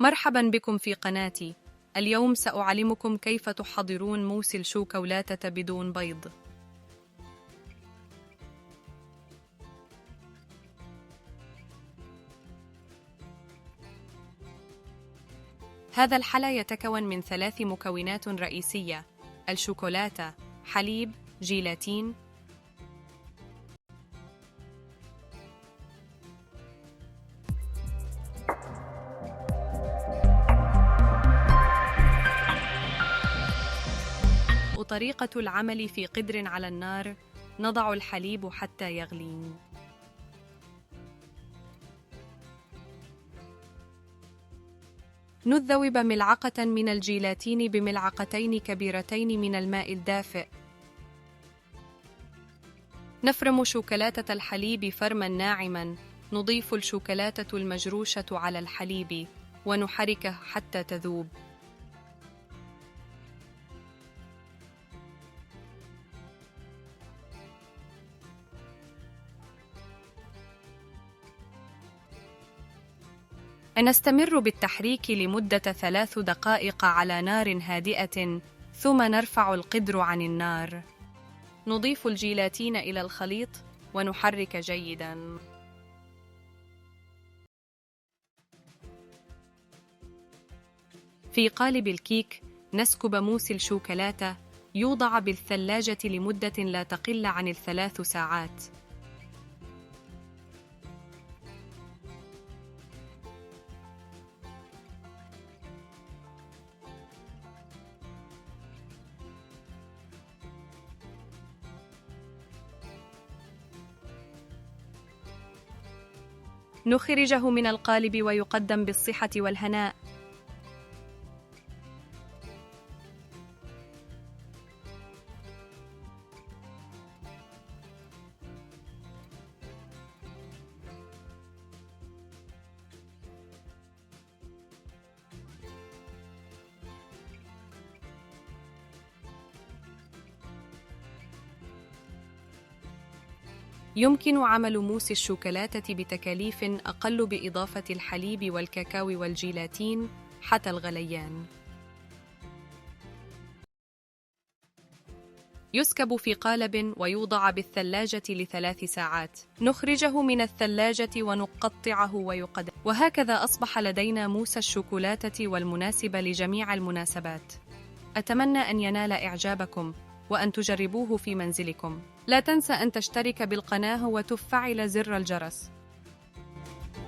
مرحبا بكم في قناتي. اليوم سأعلمكم كيف تحضرون موس الشوكولاتة بدون بيض. هذا الحلا يتكون من 3 مكونات رئيسية: الشوكولاتة، حليب، جيلاتين. وطريقة العمل: في قدر على النار نضع الحليب حتى يغلي. نذوب ملعقة من الجيلاتين بملعقتين كبيرتين من الماء الدافئ. نفرم شوكولاتة الحليب فرما ناعما. نضيف الشوكولاتة المجروشة على الحليب ونحركه حتى تذوب. نستمر بالتحريك لمدة 3 دقائق على نار هادئة، ثم نرفع القدر عن النار. نضيف الجيلاتين إلى الخليط ونحرك جيداً. في قالب الكيك نسكب موس الشوكولاتة. يوضع بالثلاجة لمدة لا تقل عن 3 ساعات. نخرجه من القالب ويقدم بالصحة والهناء. يمكن عمل موس الشوكولاتة بتكاليف أقل بإضافة الحليب والكاكاو والجيلاتين حتى الغليان. يسكب في قالب ويوضع بالثلاجة ل3 ساعات. نخرجه من الثلاجة ونقطعه ويقدم. وهكذا أصبح لدينا موس الشوكولاتة والمناسب لجميع المناسبات. أتمنى أن ينال إعجابكم وأن تجربوه في منزلكم. لا تنسى أن تشترك بالقناة وتفعل زر الجرس.